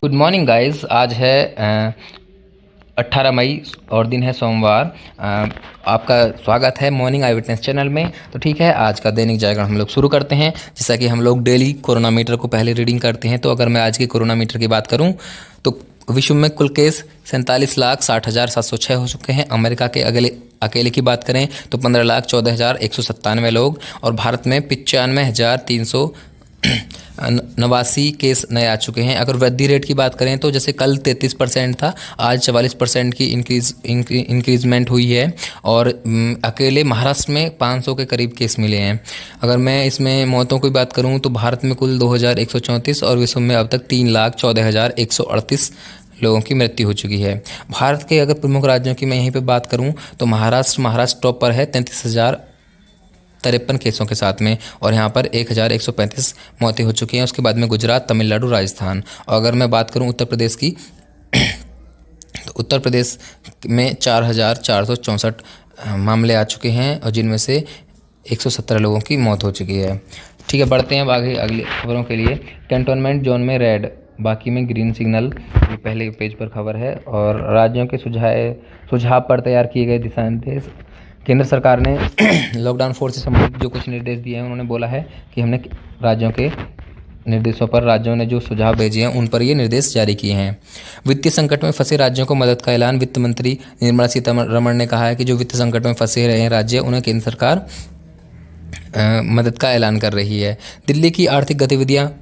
Good morning guys. आज है 18 मई और दिन है सोमवार। आपका स्वागत है मॉर्निंग आई विटनेस चैनल में। तो ठीक है, आज का दैनिक जागरण हम लोग शुरू करते हैं। जैसा कि हम लोग डेली कोरोना मीटर को पहले रीडिंग करते हैं, तो अगर मैं आज के कोरोना मीटर की बात करूं तो विश्व में कुल केस 47,60,706 हो चुके हैं। अमेरिका के अकेले की बात करें तो 15,14,197 लोग, और भारत में 95,389 केस नए आ चुके हैं। अगर वृद्धि रेट की बात करें तो जैसे कल 33% था, आज 44% की इंक्रीजमेंट हुई है। और अकेले महाराष्ट्र में 500 के करीब केस मिले हैं। अगर मैं इसमें मौतों की बात करूं तो भारत में कुल 2,134 और विश्व में अब तक 3,14,138 लोगों की मृत्यु हो चुकी है। भारत के अगर प्रमुख राज्यों की मैं यहीं पे बात करूं तो महाराष्ट्र टॉप पर है 33,053 केसों के साथ में, और यहाँ पर 1,135 मौतें हो चुकी हैं। उसके बाद में गुजरात, तमिलनाडु, राजस्थान। और अगर मैं बात करूँ उत्तर प्रदेश की तो उत्तर प्रदेश में 4,464 मामले आ चुके हैं, और जिनमें से 117 लोगों की मौत हो चुकी है। ठीक है, बढ़ते हैं अब आगे अगली खबरों के लिए। कैंटोनमेंट जोन में रेड, बाकी में ग्रीन सिग्नल, ये पहले पेज पर खबर है। और राज्यों के सुझाव पर तैयार किए गए दिशा निर्देश। केंद्र सरकार ने लॉकडाउन 4 से संबंधित जो कुछ निर्देश दिए हैं, उन्होंने बोला है कि हमने राज्यों के निर्देशों पर, राज्यों ने जो सुझाव भेजे हैं उन पर ये निर्देश जारी किए हैं। वित्तीय संकट में फंसे राज्यों को मदद का ऐलान। वित्त मंत्री निर्मला सीतारमण ने कहा है कि जो वित्त संकट में फंसे रहे हैं राज्य, उन्हें केंद्र सरकार मदद का ऐलान कर रही है। दिल्ली की आर्थिक गतिविधियाँ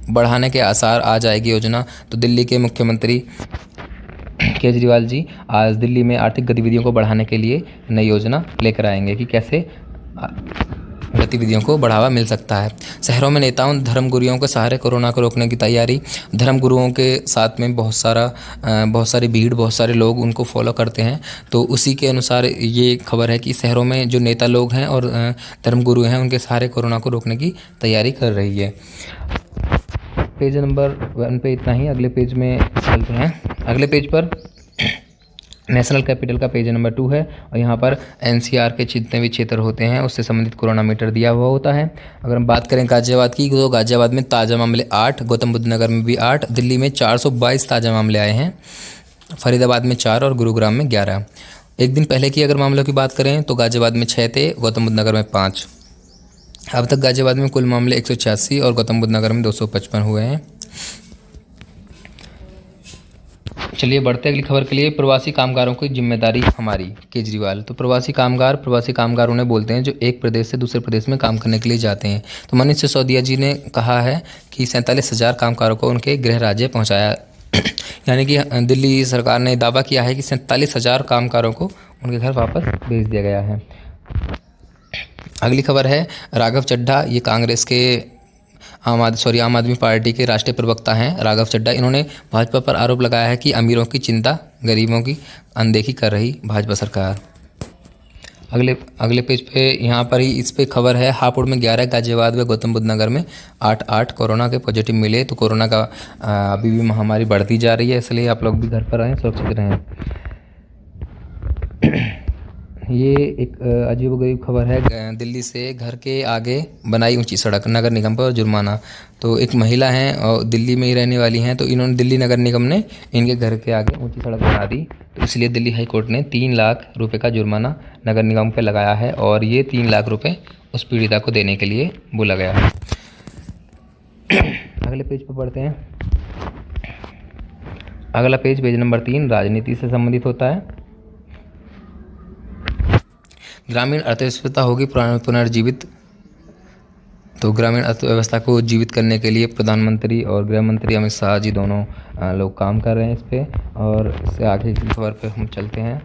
बढ़ाने के आसार, आ जाएगी योजना। तो दिल्ली के मुख्यमंत्री केजरीवाल जी आज दिल्ली में आर्थिक गतिविधियों को बढ़ाने के लिए नई योजना लेकर आएंगे कि कैसे गतिविधियों को बढ़ावा मिल सकता है। शहरों में नेताओं, धर्मगुरुओं के सहारे कोरोना को रोकने की तैयारी। धर्मगुरुओं के साथ में बहुत सारी भीड़, बहुत सारे लोग उनको फॉलो करते हैं, तो उसी के अनुसार ये खबर है कि शहरों में जो नेता लोग हैं और धर्मगुरु हैं, उनके सहारे कोरोना को रोकने की तैयारी कर रही है। पेज नंबर 1 पे इतना ही। अगले पेज में चलते हैं। अगले पेज पर नेशनल कैपिटल का पेज नंबर 2 है, और यहाँ पर एनसीआर के जितने भी क्षेत्र होते हैं उससे संबंधित कोरोना मीटर दिया हुआ होता है। अगर हम बात करें गाजियाबाद की तो गाजियाबाद में ताज़ा मामले 8, गौतम बुद्ध नगर में भी 8, दिल्ली में 422 ताज़ा मामले आए हैं, फरीदाबाद में 4 और गुरुग्राम में 11। एक दिन पहले की अगर मामलों की बात करें तो गाजियाबाद में 6 थे, गौतम बुद्ध नगर में 5। अब तक गाजियाबाद में कुल मामले 186 और गौतम बुद्ध नगर में 255 हुए हैं। चलिए बढ़ते अगली खबर के लिए। प्रवासी कामगारों की जिम्मेदारी हमारी, केजरीवाल। तो प्रवासी कामगार उन्हें बोलते हैं जो एक प्रदेश से दूसरे प्रदेश में काम करने के लिए जाते हैं। तो मनीष सिसोदिया जी ने कहा है कि 47,000 कामगारों को उनके गृह राज्य पहुंचाया यानी कि दिल्ली सरकार ने दावा किया है कि 47,000 कामगारों को उनके घर वापस भेज दिया गया है। अगली खबर है राघव चड्ढा, ये कांग्रेस के आम आदमी पार्टी के राष्ट्रीय प्रवक्ता हैं राघव चड्ढा। इन्होंने भाजपा पर आरोप लगाया है कि अमीरों की चिंता, गरीबों की अनदेखी कर रही भाजपा सरकार। अगले पेज पे यहाँ पर ही इस पे खबर है हापुड़ में 11, गाजियाबाद व गौतम बुद्ध नगर में 8 कोरोना के पॉजिटिव मिले। तो कोरोना का अभी भी महामारी बढ़ती जा रही है, इसलिए आप लोग भी घर पर रहें, सुरक्षित रहें। ये एक अजीबोगरीब खबर है। दिल्ली से घर के आगे बनाई ऊंची सड़क, नगर निगम पर जुर्माना। तो एक महिला हैं और दिल्ली में ही रहने वाली हैं, तो इन्होंने, दिल्ली नगर निगम ने इनके घर के आगे ऊंची सड़क बना दी, तो इसलिए दिल्ली हाई कोर्ट ने 3 लाख रुपए का जुर्माना नगर निगम पर लगाया है, और ये 3 लाख रुपए उस पीड़िता को देने के लिए बोला गया है। अगले पेज पर पढ़ते हैं। अगला पेज नंबर 3 राजनीति से संबंधित होता है। ग्रामीण अर्थव्यवस्था होगी पुनर्जीवित। तो ग्रामीण अर्थव्यवस्था को जीवित करने के लिए प्रधानमंत्री और गृह मंत्री अमित शाह जी दोनों लोग काम कर रहे हैं इस पे। और इससे आगे की खबर पे हम चलते हैं।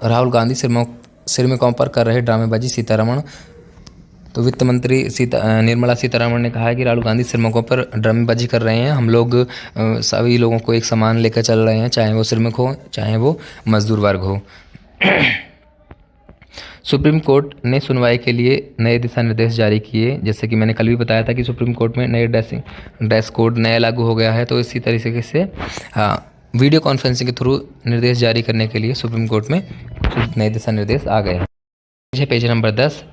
राहुल गांधी सिर में कौं पर कर रहे ड्रामेबाजी, सीतारमण। तो वित्त मंत्री निर्मला सीतारमण ने कहा है कि राहुल गांधी सिरमौकों पर ड्रामेबाजी कर रहे हैं। हम लोग सभी लोगों को एक समान लेकर चल रहे हैं, चाहे वो श्रमिक हो, चाहे वो मजदूर वर्ग हो। सुप्रीम कोर्ट ने सुनवाई के लिए नए दिशा निर्देश जारी किए। जैसे कि मैंने कल भी बताया था कि सुप्रीम कोर्ट में नए ड्रेस कोड नया लागू हो गया है, तो इसी तरीके से वीडियो कॉन्फ्रेंसिंग के थ्रू निर्देश जारी करने के लिए सुप्रीम कोर्ट में कुछ नए दिशा निर्देश आ गए हैं। पेज नंबर 10,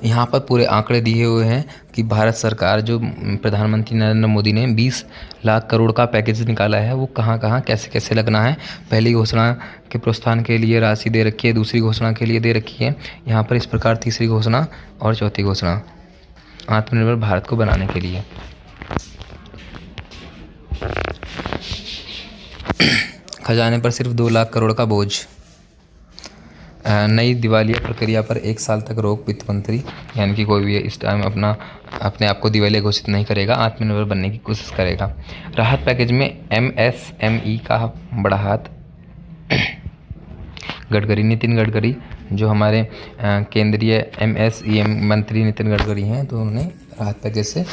यहाँ पर पूरे आंकड़े दिए हुए हैं। कि भारत सरकार जो प्रधानमंत्री नरेंद्र मोदी ने 20 लाख करोड़ का पैकेज निकाला है वो कहाँ कहाँ कैसे कैसे लगना है। पहली घोषणा के प्रोत्साहन के लिए राशि दे रखी है, दूसरी घोषणा के लिए दे रखी है यहाँ पर इस प्रकार, तीसरी घोषणा और चौथी घोषणा आत्मनिर्भर भारत को बनाने के लिए। खजाने पर सिर्फ 2 लाख करोड़ का बोझ। नई दिवालिया प्रक्रिया पर 1 साल तक रोक। वित्त मंत्री यानी कि कोई भी इस टाइम अपने आप को दिवालिया घोषित नहीं करेगा, आत्मनिर्भर बनने की कोशिश करेगा। राहत पैकेज में MSME का बड़ा हाथ। गडकरी, नितिन गडकरी जो हमारे केंद्रीय MSEM मंत्री नितिन गडकरी हैं, तो उन्होंने राहत पैकेज से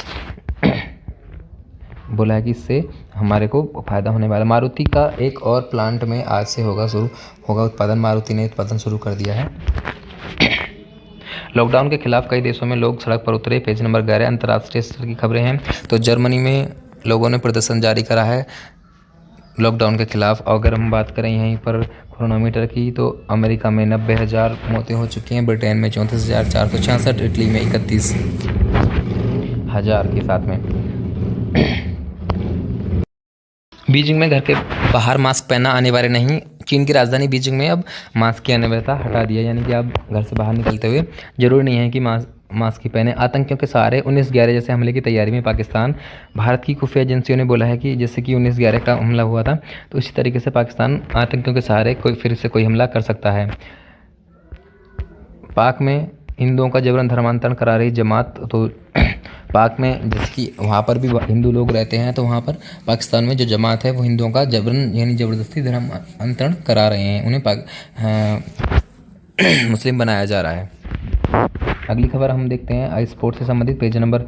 बोला है कि इससे हमारे को फ़ायदा होने वाला। मारुति का एक और प्लांट में आज से होगा उत्पादन। मारुति ने उत्पादन शुरू कर दिया है। लॉकडाउन के खिलाफ कई देशों में लोग सड़क पर उतरे। पेज नंबर 11 अंतर्राष्ट्रीय स्तर की खबरें हैं। तो जर्मनी में लोगों ने प्रदर्शन जारी करा है लॉकडाउन के खिलाफ। अगर हम बात करें यहीं पर क्रोनोमीटर की, तो अमेरिका में 90,000 मौतें हो चुकी हैं, ब्रिटेन में 34,466, इटली में 31,000 के साथ में। बीजिंग में घर के बाहर मास्क पहनना अनिवार्य नहीं। चीन की राजधानी बीजिंग में अब मास्क की अनिवार्यता हटा दिया, यानी कि आप घर से बाहर निकलते हुए जरूरी नहीं है कि मास्क ही पहने। आतंकियों के सहारे 19/11 जैसे हमले की तैयारी में पाकिस्तान। भारत की खुफिया एजेंसियों ने बोला है कि जैसे कि 19/11 का हमला हुआ था, तो इसी तरीके से पाकिस्तान आतंकियों के सहारे फिर से कोई हमला कर सकता है। पाक में हिंदुओं का जबरन धर्मांतरण करा रही जमात। तो पाक में जैसे कि वहाँ पर भी हिंदू लोग रहते हैं, तो वहाँ पर पाकिस्तान में जो जमात है वो हिंदुओं का जबरन यानी ज़बरदस्ती धर्मांतरण करा रहे हैं, उन्हें मुस्लिम बनाया जा रहा है। अगली खबर हम देखते हैं स्पोर्ट्स से संबंधित पेज नंबर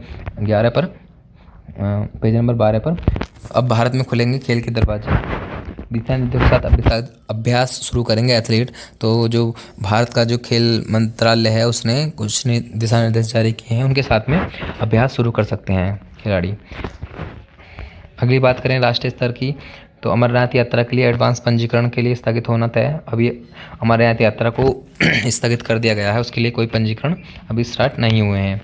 12 पर। अब भारत में खुलेंगे खेल के दरवाजे। दिशा निर्देशों के साथ अभ्यास शुरू करेंगे एथलीट। तो जो भारत का जो खेल मंत्रालय है उसने कुछ दिशा निर्देश जारी किए हैं, उनके साथ में अभ्यास शुरू कर सकते हैं खिलाड़ी। अगली बात करें राष्ट्रीय स्तर की, तो अमरनाथ यात्रा के लिए एडवांस पंजीकरण के लिए स्थगित होना तय। अभी अमरनाथ यात्रा को स्थगित कर दिया गया है, उसके लिए कोई पंजीकरण अभी स्टार्ट नहीं हुए हैं।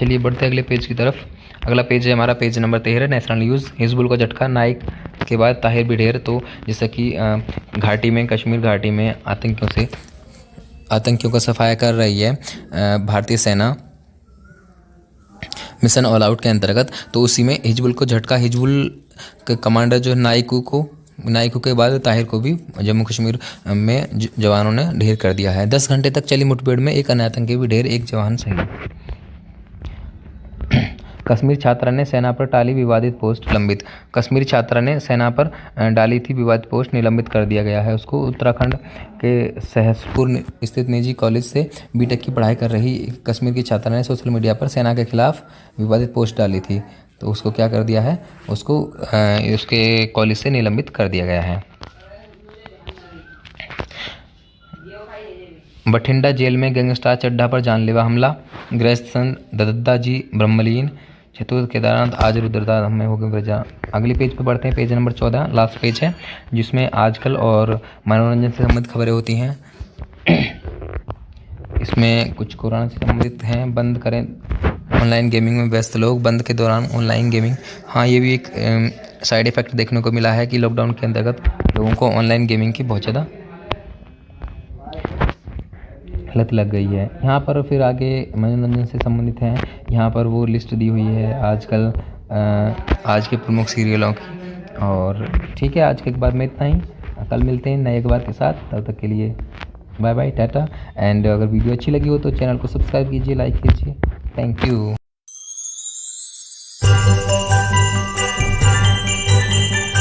चलिए बढ़ते अगले पेज की तरफ। अगला पेज है हमारा page number 13 national news. Hizbul को झटका, नाइक के बाद ताहिर भी ढेर। तो जैसे कि घाटी में, कश्मीर घाटी में आतंकियों का सफाया कर रही है भारतीय सेना मिशन ऑल आउट के अंतर्गत। तो उसी में हिजबुल को झटका। हिजबुल के कमांडर जो नाइकू के बाद ताहिर को भी जम्मू कश्मीर में जवानों ने ढेर कर दिया है। 10 घंटे तक चली मुठभेड़ में एक अन्य आतंकी भी ढेर, एक जवान शहीद। कश्मीर छात्रा ने सेना पर डाली विवादित पोस्ट, निलंबित। कश्मीरी छात्रा ने सेना पर डाली थी विवादित पोस्ट, निलंबित कर दिया गया है उसको। उत्तराखंड के सहसपुर स्थित निजी कॉलेज से बीटेक की पढ़ाई कर रही कश्मीर की छात्रा ने सोशल मीडिया पर सेना के खिलाफ विवादित पोस्ट डाली थी, तो उसको क्या कर दिया है, उसको उसके कॉलेज से निलंबित कर दिया गया है। बठिंडा जेल में गैंगस्टर चड्ढा पर जानलेवा हमला। गृहस्थ दद्दा जी ब्रह्मलीन। चतुर्थ केदारनाथ आज रुद्रदास में हो गए। अगली पेज पर बढ़ते हैं, पेज नंबर 14 लास्ट पेज है, जिसमें आजकल और मनोरंजन से संबंधित खबरें होती हैं। इसमें कुछ कोरोना से संबंधित हैं। बंद करें ऑनलाइन गेमिंग में व्यस्त लोग, बंद के दौरान ऑनलाइन गेमिंग। हाँ, ये भी एक साइड इफ़ेक्ट देखने को मिला है कि लॉकडाउन के अंतर्गत लोगों को ऑनलाइन गेमिंग की बहुत ज़्यादा लत लग गई है। यहाँ पर फिर आगे मनोरंजन से संबंधित हैं, यहाँ पर वो लिस्ट दी हुई है आजकल आज के प्रमुख सीरियलों की। और ठीक है, आज के अखबार में इतना ही। कल मिलते हैं नए अखबार के साथ, तब तक के लिए बाय बाय, टाटा। एंड अगर वीडियो अच्छी लगी हो तो चैनल को सब्सक्राइब कीजिए, लाइक कीजिए। Thank you.